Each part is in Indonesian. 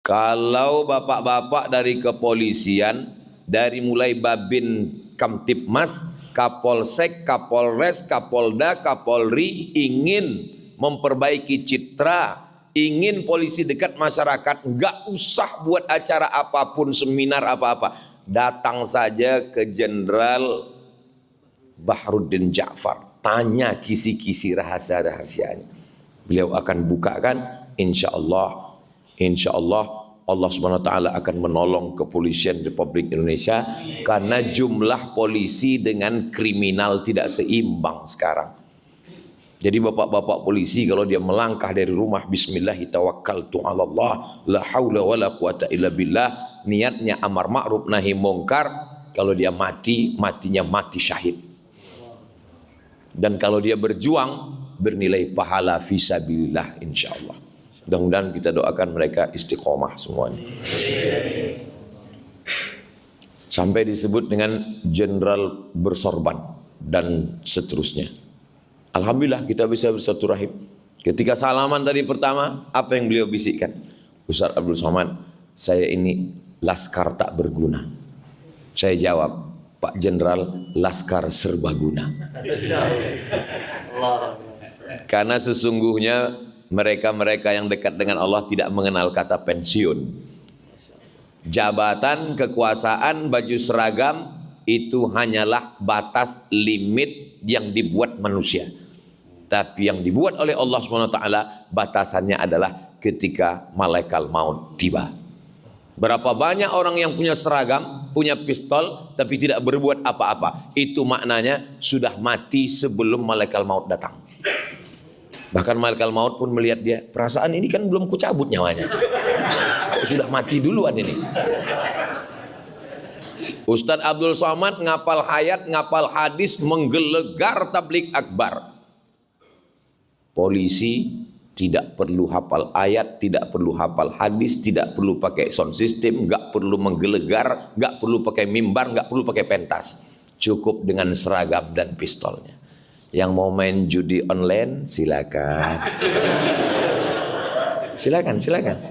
Kalau bapak-bapak dari kepolisian, dari mulai Babin Kamtipmas, Kapolsek, Kapolres, Kapolda, Kapolri ingin memperbaiki citra, ingin polisi dekat masyarakat, nggak usah buat acara apapun, seminar apa-apa, datang saja ke Jenderal Bahrudin Ja'far, tanya kisi-kisi rahasia-rahasianya. Beliau akan bukakan, insya Allah Allah Subhanahu wa taala akan menolong kepolisian Republik Indonesia, karena jumlah polisi dengan kriminal tidak seimbang sekarang. Jadi bapak-bapak polisi kalau dia melangkah dari rumah, bismillahi tawakkaltu 'alallah la haula wala quwata illa billah, niatnya amar ma'ruf nahi mungkar, kalau dia mati, matinya mati syahid. Dan kalau dia berjuang, bernilai pahala fisabilillah insyaallah. Mudah-mudahan kita doakan mereka istiqomah semuanya. Sampai disebut dengan jenderal bersorban dan seterusnya. Alhamdulillah kita bisa bersilaturahim. Ketika salaman tadi pertama, apa yang beliau bisikkan? Ustaz Abdul Somad, saya ini laskar tak berguna. Saya jawab, Pak Jenderal, laskar serbaguna. Karena sesungguhnya mereka-mereka yang dekat dengan Allah tidak mengenal kata pensiun. Jabatan, kekuasaan, baju seragam itu hanyalah batas limit yang dibuat manusia. Tapi yang dibuat oleh Allah SWT, batasannya adalah ketika malaikat maut tiba. Berapa banyak orang yang punya seragam, punya pistol, tapi tidak berbuat apa-apa. Itu maknanya sudah mati sebelum malaikat maut datang. Bahkan malaikat maut pun melihat dia, perasaan ini kan belum kucabut nyawanya, kok sudah mati duluan ini. Ustadz Abdul Somad ngapal hayat, ngapal hadis, menggelegar tablik akbar. Polisi tidak perlu hafal ayat, tidak perlu hafal hadis, tidak perlu pakai sound system, nggak perlu menggelegar, nggak perlu pakai mimbar, nggak perlu pakai pentas. Cukup dengan seragam dan pistolnya. Yang mau main judi online silakan. Silakan.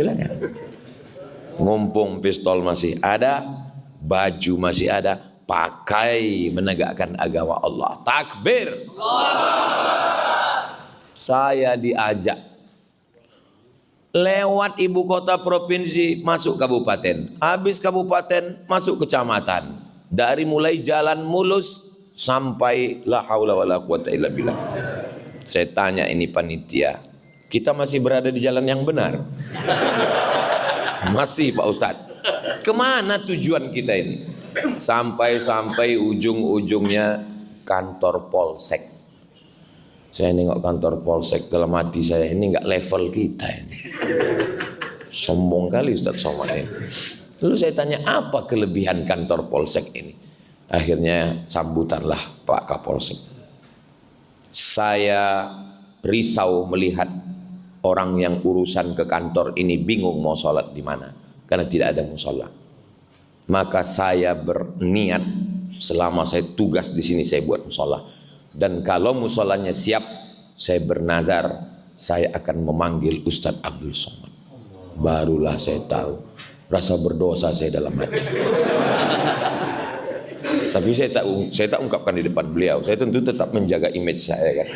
Mumpung pistol masih ada, baju masih ada, pakai menegakkan agama Allah. Takbir. Saya diajak lewat ibu kota provinsi masuk kabupaten, habis kabupaten masuk kecamatan, dari mulai jalan mulus sampai la haula wala quwata illa billah. Saya tanya ini panitia, kita masih berada di jalan yang benar? Masih Pak Ustadz. Kemana tujuan kita ini? Sampai ujung-ujungnya kantor polsek. Saya nengok kantor polsek, dalam hati saya, ini nggak level kita ini. Sombong kali Ustadz Somad ini. Lalu saya tanya, apa kelebihan kantor polsek ini? Akhirnya sambutanlah Pak Kapolsek. Saya risau melihat orang yang urusan ke kantor ini bingung mau sholat di mana, karena tidak ada musola. Maka saya berniat selama saya tugas di sini saya buat musola. Dan kalau musolanya siap, saya bernazar saya akan memanggil Ustadz Abdul Somad. Barulah saya tahu rasa berdosa saya dalam hati. Tapi saya tak ungkapkan di depan beliau. Saya tentu tetap menjaga image saya kan.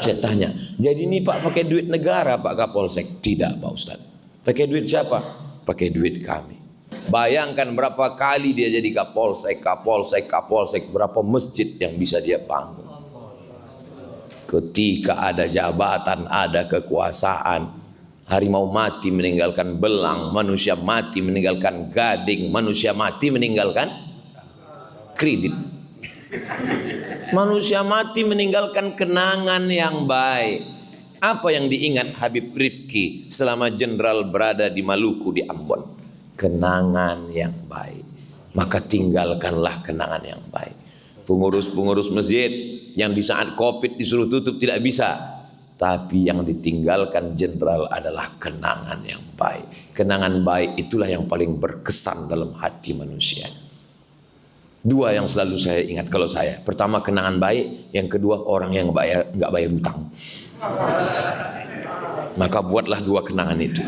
Saya tanya, jadi ini Pak pakai duit negara Pak Kapolsek? Tidak Pak Ustadz. Pakai duit siapa? Pakai duit kami. Bayangkan berapa kali dia jadi kapolsek, berapa masjid yang bisa dia bangun. Ketika ada jabatan, ada kekuasaan, harimau mati meninggalkan belang, manusia mati meninggalkan gading, manusia mati meninggalkan kredit. Manusia mati meninggalkan kenangan yang baik. Apa yang diingat Habib Rifki selama jenderal berada di Maluku, di Ambon? Kenangan yang baik. Maka tinggalkanlah kenangan yang baik. Pengurus-pengurus masjid yang di saat Covid disuruh tutup tidak bisa, tapi yang ditinggalkan jenderal adalah kenangan yang baik. Kenangan baik itulah yang paling berkesan dalam hati manusia. Dua yang selalu saya ingat kalau saya. Pertama kenangan baik, yang kedua orang yang nggak bayar hutang. Maka buatlah dua kenangan itu.